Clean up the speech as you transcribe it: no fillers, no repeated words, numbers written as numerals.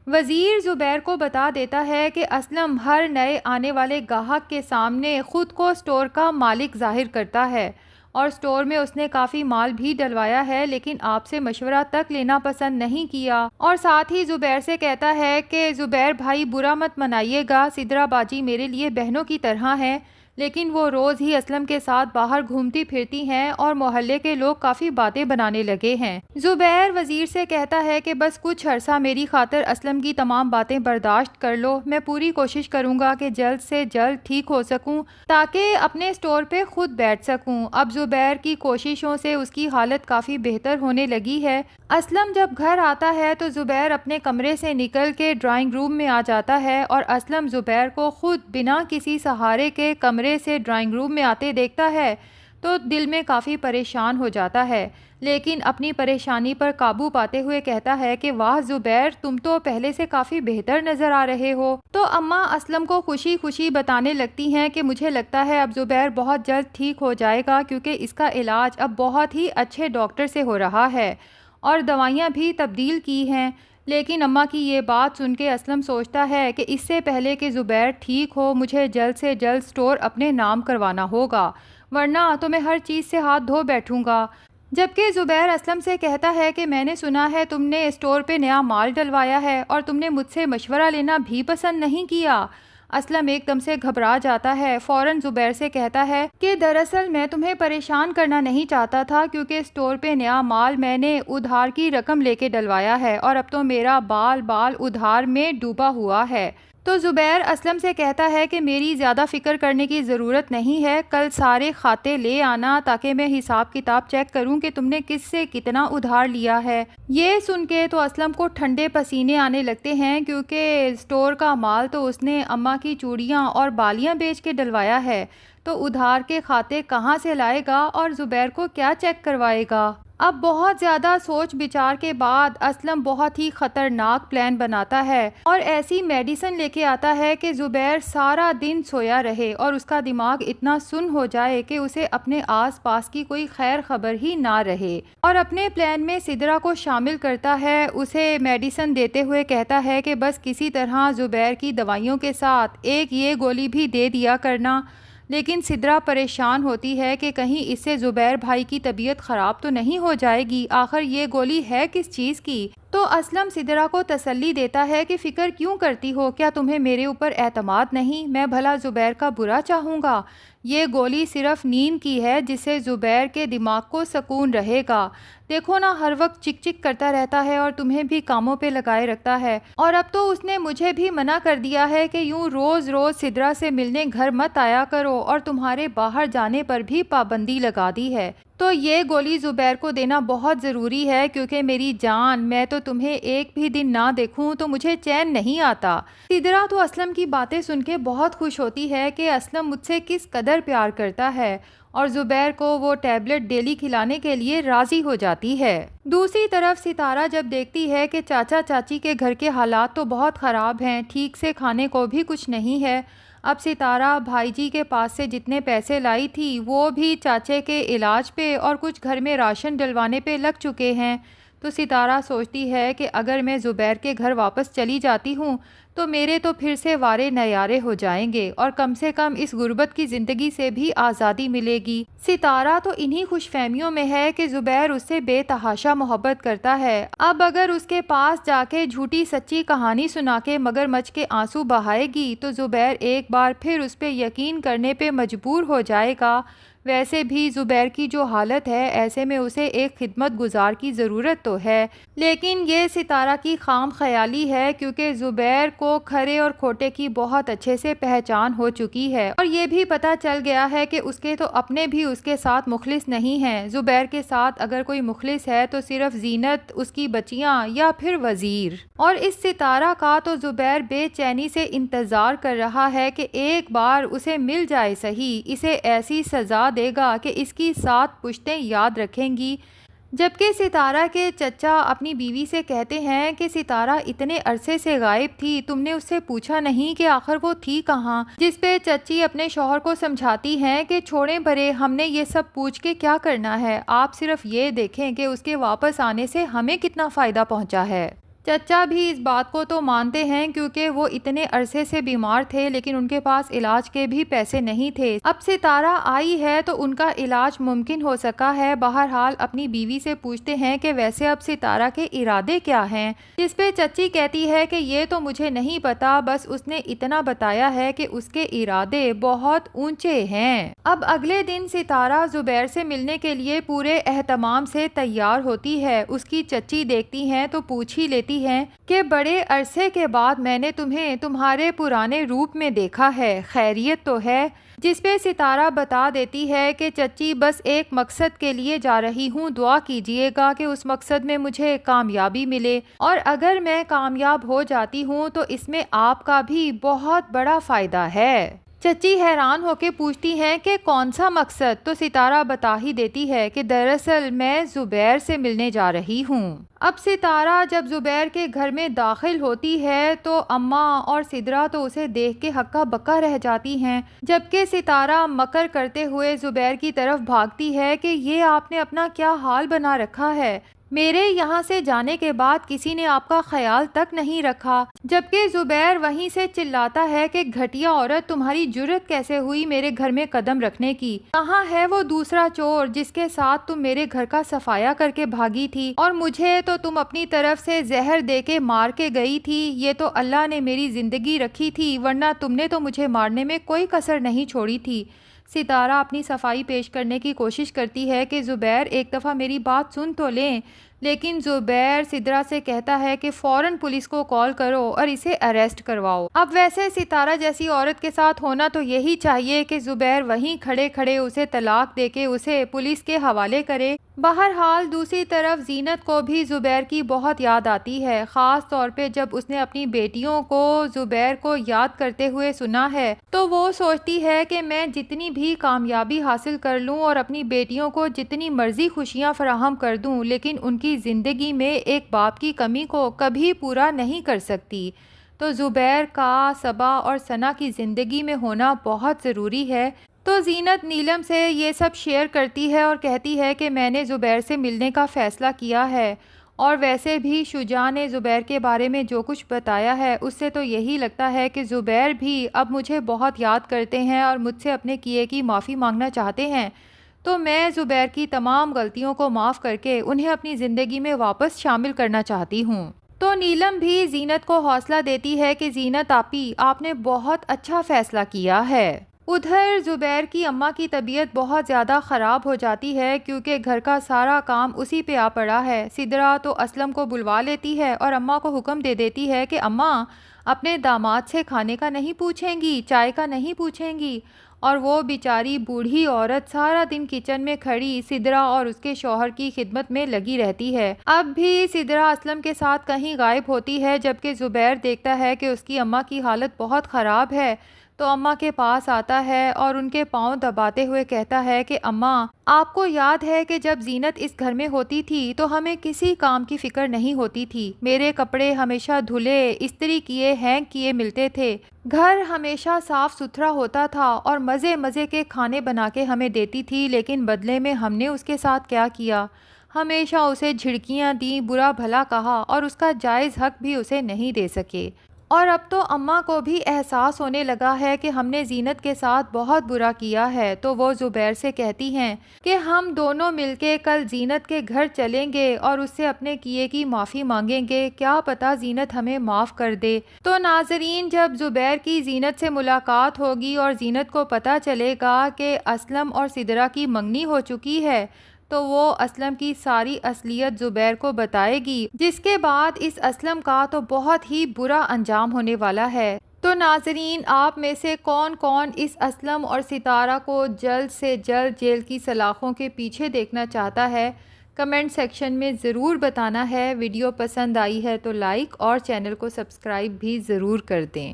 وزیر زبیر کو بتا دیتا ہے کہ اسلم ہر نئے آنے والے گاہک کے سامنے خود کو اسٹور کا مالک ظاہر کرتا ہے اور اسٹور میں اس نے کافی مال بھی ڈلوایا ہے، لیکن آپ سے مشورہ تک لینا پسند نہیں کیا، اور ساتھ ہی زبیر سے کہتا ہے کہ زبیر بھائی برا مت منائیے گا، سدرا باجی میرے لیے بہنوں کی طرح ہیں، لیکن وہ روز ہی اسلم کے ساتھ باہر گھومتی پھرتی ہیں اور محلے کے لوگ کافی باتیں بنانے لگے ہیں۔ زبیر وزیر سے کہتا ہے کہ بس کچھ عرصہ میری خاطر اسلم کی تمام باتیں برداشت کر لو، میں پوری کوشش کروں گا کہ جلد سے جلد ٹھیک ہو سکوں تاکہ اپنے اسٹور پہ خود بیٹھ سکوں۔ اب زبیر کی کوششوں سے اس کی حالت کافی بہتر ہونے لگی ہے۔ اسلم جب گھر آتا ہے تو زبیر اپنے کمرے سے نکل کے ڈرائنگ روم میں آ جاتا ہے اور اسلم زبیر کو خود بنا کسی سہارے کے کمرے سے ڈرائنگ روم میں آتے دیکھتا ہے تو دل میں کافی پریشان ہو جاتا ہے، لیکن اپنی پریشانی پر قابو پاتے ہوئے کہتا ہے کہ واہ زبیر، تم تو پہلے سے کافی بہتر نظر آ رہے ہو۔ تو اماں اسلم کو خوشی خوشی بتانے لگتی ہیں کہ مجھے لگتا ہے اب زبیر بہت جلد ٹھیک ہو جائے گا، کیونکہ اس کا علاج اب بہت ہی اچھے ڈاکٹر سے ہو رہا ہے اور دوائیاں بھی تبدیل کی ہیں۔ لیکن اماں کی یہ بات سن کے اسلم سوچتا ہے کہ اس سے پہلے کہ زبیر ٹھیک ہو مجھے جلد سے جلد اسٹور اپنے نام کروانا ہوگا، ورنہ تو میں ہر چیز سے ہاتھ دھو بیٹھوں گا۔ جبکہ زبیر اسلم سے کہتا ہے کہ میں نے سنا ہے تم نے اسٹور پہ نیا مال ڈلوایا ہے اور تم نے مجھ سے مشورہ لینا بھی پسند نہیں کیا۔ اسلم ایک دم سے گھبرا جاتا ہے، فوراً زبیر سے کہتا ہے کہ دراصل میں تمہیں پریشان کرنا نہیں چاہتا تھا، کیونکہ اسٹور پہ نیا مال میں نے ادھار کی رقم لے کے ڈلوایا ہے اور اب تو میرا بال ادھار میں ڈوبا ہوا ہے۔ تو زبیر اسلم سے کہتا ہے کہ میری زیادہ فکر کرنے کی ضرورت نہیں ہے، کل سارے کھاتے لے آنا تاکہ میں حساب کتاب چیک کروں کہ تم نے کس سے کتنا ادھار لیا ہے۔ یہ سن کے تو اسلم کو ٹھنڈے پسینے آنے لگتے ہیں، کیونکہ اسٹور کا مال تو اس نے اماں کی چوڑیاں اور بالیاں بیچ کے ڈلوایا ہے، تو ادھار کے کھاتے کہاں سے لائے گا اور زبیر کو کیا چیک کروائے گا۔ اب بہت زیادہ سوچ بچار کے بعد اسلم بہت ہی خطرناک پلان بناتا ہے اور ایسی میڈیسن لے کے آتا ہے کہ زبیر سارا دن سویا رہے اور اس کا دماغ اتنا سن ہو جائے کہ اسے اپنے آس پاس کی کوئی خیر خبر ہی نہ رہے، اور اپنے پلان میں سدرا کو شامل کرتا ہے، اسے میڈیسن دیتے ہوئے کہتا ہے کہ بس کسی طرح زبیر کی دوائیوں کے ساتھ ایک یہ گولی بھی دے دیا کرنا۔ لیکن سدرا پریشان ہوتی ہے کہ کہیں اس سے زبیر بھائی کی طبیعت خراب تو نہیں ہو جائے گی، آخر یہ گولی ہے کس چیز کی؟ تو اسلم سدرا کو تسلی دیتا ہے کہ فکر کیوں کرتی ہو، کیا تمہیں میرے اوپر اعتماد نہیں؟ میں بھلا زبیر کا برا چاہوں گا؟ یہ گولی صرف نیند کی ہے جس سے زبیر کے دماغ کو سکون رہے گا، دیکھو نا ہر وقت چک چک کرتا رہتا ہے اور تمہیں بھی کاموں پہ لگائے رکھتا ہے، اور اب تو اس نے مجھے بھی منع کر دیا ہے کہ یوں روز روز سدرا سے ملنے گھر مت آیا کرو، اور تمہارے باہر جانے پر بھی پابندی لگا دی ہے۔ تو یہ گولی زبیر کو دینا بہت ضروری ہے، کیونکہ میری جان، میں تو تمہیں ایک بھی دن نہ دیکھوں تو مجھے چین نہیں آتا۔ سدرا تو اسلم کی باتیں سن کے بہت خوش ہوتی ہے کہ اسلم مجھ سے کس قدر پیار کرتا ہے، اور زبیر کو وہ ٹیبلٹ ڈیلی کھلانے کے لیے راضی ہو جاتی ہے۔ دوسری طرف ستارہ جب دیکھتی ہے کہ چاچا چاچی کے گھر کے حالات تو بہت خراب ہیں، ٹھیک سے کھانے کو بھی کچھ نہیں ہے، اب ستارہ بھائی جی کے پاس سے جتنے پیسے لائی تھی وہ بھی چاچے کے علاج پہ اور کچھ گھر میں راشن ڈلوانے پہ لگ چکے ہیں، تو ستارہ سوچتی ہے کہ اگر میں زبیر کے گھر واپس چلی جاتی ہوں تو میرے تو پھر سے وارے نیارے ہو جائیں گے، اور کم سے کم اس غربت کی زندگی سے بھی آزادی ملے گی۔ ستارہ تو انہی خوش فہمیوں میں ہے کہ زبیر اس سے بے تحاشا محبت کرتا ہے، اب اگر اس کے پاس جا کے جھوٹی سچی کہانی سنا کے مگرمچھ کے آنسو بہائے گی تو زبیر ایک بار پھر اس پہ یقین کرنے پہ مجبور ہو جائے گا۔ ویسے بھی زبیر کی جو حالت ہے، ایسے میں اسے ایک خدمت گزار کی ضرورت تو ہے، لیکن یہ ستارہ کی خام خیالی ہے، کیونکہ زبیر کو کھرے اور کھوٹے کی بہت اچھے سے پہچان ہو چکی ہے، اور یہ بھی پتہ چل گیا ہے کہ اس کے تو اپنے بھی اس کے ساتھ مخلص نہیں ہیں۔ زبیر کے ساتھ اگر کوئی مخلص ہے تو صرف زینت، اس کی بچیاں یا پھر وزیر، اور اس ستارہ کا تو زبیر بے چینی سے انتظار کر رہا ہے کہ ایک بار اسے مل جائے صحیح، اسے ایسی سزا دے گا کہ اس کی 7 پشتیں یاد رکھیں گی۔ جبکہ ستارہ کے چچا اپنی بیوی سے کہتے ہیں کہ ستارہ اتنے عرصے سے غائب تھی، تم نے اس سے پوچھا نہیں کہ آخر وہ تھی کہاں؟ جس پہ چچی اپنے شوہر کو سمجھاتی ہیں کہ چھوڑیں برے، ہم نے یہ سب پوچھ کے کیا کرنا ہے، آپ صرف یہ دیکھیں کہ اس کے واپس آنے سے ہمیں کتنا فائدہ پہنچا ہے۔ چچا بھی اس بات کو تو مانتے ہیں کیونکہ وہ اتنے عرصے سے بیمار تھے لیکن ان کے پاس علاج کے بھی پیسے نہیں تھے۔ اب ستارہ آئی ہے تو ان کا علاج ممکن ہو سکا ہے۔ بہرحال اپنی بیوی سے پوچھتے ہیں کہ ویسے اب ستارہ کے ارادے کیا ہیں، جس پہ چچی کہتی ہے کہ یہ تو مجھے نہیں پتا، بس اس نے اتنا بتایا ہے کہ اس کے ارادے بہت اونچے ہیں۔ اب اگلے دن ستارہ زبیر سے ملنے کے لیے پورے اہتمام سے تیار ہوتی ہے۔ اس کی چچی دیکھتی ہیں تو پوچھ ہی لیتی ہیں کہ بڑے عرصے کے بعد میں نے تمہیں تمہارے پرانے روپ میں دیکھا ہے، خیریت تو ہے؟ جس پہ ستارہ بتا دیتی ہے کہ چچی بس ایک مقصد کے لیے جا رہی ہوں، دعا کیجیے گا کہ اس مقصد میں مجھے کامیابی ملے، اور اگر میں کامیاب ہو جاتی ہوں تو اس میں آپ کا بھی بہت بڑا فائدہ ہے۔ چچی حیران ہو کے پوچھتی ہیں کہ کون سا مقصد؟ تو ستارہ بتا ہی دیتی ہے کہ دراصل میں زبیر سے ملنے جا رہی ہوں۔ اب ستارہ جب زبیر کے گھر میں داخل ہوتی ہے تو اماں اور سدرا تو اسے دیکھ کے ہکا بکا رہ جاتی ہیں، جبکہ ستارہ مکر کرتے ہوئے زبیر کی طرف بھاگتی ہے کہ یہ آپ نے اپنا کیا حال بنا رکھا ہے، میرے یہاں سے جانے کے بعد کسی نے آپ کا خیال تک نہیں رکھا، جبکہ زبیر وہیں سے چلاتا ہے کہ گھٹیا عورت، تمہاری جرت کیسے ہوئی میرے گھر میں قدم رکھنے کی؟ کہاں ہے وہ دوسرا چور جس کے ساتھ تم میرے گھر کا صفایا کر کے بھاگی تھی، اور مجھے تو تم اپنی طرف سے زہر دے کے مار کے گئی تھی؟ یہ تو اللہ نے میری زندگی رکھی تھی، ورنہ تم نے تو مجھے مارنے میں کوئی کسر نہیں چھوڑی تھی۔ ستارہ اپنی صفائی پیش کرنے کی کوشش کرتی ہے کہ زبیر ایک دفعہ میری بات سن تو لیں، لیکن زبیر سدرا سے کہتا ہے کہ فوراً پولیس کو کال کرو اور اسے اریسٹ کرواؤ۔ اب ویسے ستارہ جیسی عورت کے ساتھ ہونا تو یہی چاہیے کہ زبیر وہیں کھڑے کھڑے اسے طلاق دے کے اسے پولیس کے حوالے کرے۔ بہرحال دوسری طرف زینت کو بھی زبیر کی بہت یاد آتی ہے، خاص طور پہ جب اس نے اپنی بیٹیوں کو زبیر کو یاد کرتے ہوئے سنا ہے تو وہ سوچتی ہے کہ میں جتنی بھی کامیابی حاصل کر لوں اور اپنی بیٹیوں کو جتنی مرضی خوشیاں فراہم کر دوں، لیکن ان کی زندگی میں ایک باپ کی کمی کو کبھی پورا نہیں کر سکتی۔ تو زبیر کا، صبا اور ثنا کی زندگی میں ہونا بہت ضروری ہے۔ تو زینت نیلم سے یہ سب شیئر کرتی ہے اور کہتی ہے کہ میں نے زبیر سے ملنے کا فیصلہ کیا ہے، اور ویسے بھی شجاع نے زبیر کے بارے میں جو کچھ بتایا ہے اس سے تو یہی لگتا ہے کہ زبیر بھی اب مجھے بہت یاد کرتے ہیں اور مجھ سے اپنے کیے کی معافی مانگنا چاہتے ہیں، تو میں زبیر کی تمام غلطیوں کو معاف کر کے انہیں اپنی زندگی میں واپس شامل کرنا چاہتی ہوں۔ تو نیلم بھی زینت کو حوصلہ دیتی ہے کہ زینت آپی، آپ نے بہت اچھا فیصلہ کیا ہے۔ ادھر زبیر کی اماں کی طبیعت بہت زیادہ خراب ہو جاتی ہے کیونکہ گھر کا سارا کام اسی پہ آ پڑا ہے۔ سدرا تو اسلم کو بلوا لیتی ہے اور اماں کو حکم دے دیتی ہے کہ اماں اپنے داماد سے کھانے کا نہیں پوچھیں گی، چائے کا نہیں پوچھیں گی، اور وہ بیچاری بوڑھی عورت سارا دن کچن میں کھڑی سدرا اور اس کے شوہر کی خدمت میں لگی رہتی ہے۔ اب بھی سدرا اسلم کے ساتھ کہیں غائب ہوتی ہے، جبکہ زبیر دیکھتا ہے کہ اس کی اماں کی حالت بہت خراب ہے تو اماں کے پاس آتا ہے اور ان کے پاؤں دباتے ہوئے کہتا ہے کہ اماں، آپ کو یاد ہے کہ جب زینت اس گھر میں ہوتی تھی تو ہمیں کسی کام کی فکر نہیں ہوتی تھی، میرے کپڑے ہمیشہ دھلے، استری کیے، ہینگ کیے ملتے تھے، گھر ہمیشہ صاف ستھرا ہوتا تھا اور مزے مزے کے کھانے بنا کے ہمیں دیتی تھی، لیکن بدلے میں ہم نے اس کے ساتھ کیا کیا؟ ہمیشہ اسے جھڑکیاں دیں، برا بھلا کہا اور اس کا جائز حق بھی اسے نہیں دے سکے، اور اب تو اماں کو بھی احساس ہونے لگا ہے کہ ہم نے زینت کے ساتھ بہت برا کیا ہے، تو وہ زبیر سے کہتی ہیں کہ ہم دونوں مل کے کل زینت کے گھر چلیں گے اور اس سے اپنے کیے کی معافی مانگیں گے، کیا پتہ زینت ہمیں معاف کر دے۔ تو ناظرین، جب زبیر کی زینت سے ملاقات ہوگی اور زینت کو پتہ چلے گا کہ اسلم اور سدرا کی منگنی ہو چکی ہے تو وہ اسلم کی ساری اصلیت زبیر کو بتائے گی، جس کے بعد اس اسلم کا تو بہت ہی برا انجام ہونے والا ہے۔ تو ناظرین، آپ میں سے کون کون اس اسلم اور ستارہ کو جلد سے جلد جیل کی سلاخوں کے پیچھے دیکھنا چاہتا ہے؟ کمنٹ سیکشن میں ضرور بتانا ہے۔ ویڈیو پسند آئی ہے تو لائک اور چینل کو سبسکرائب بھی ضرور کر دیں۔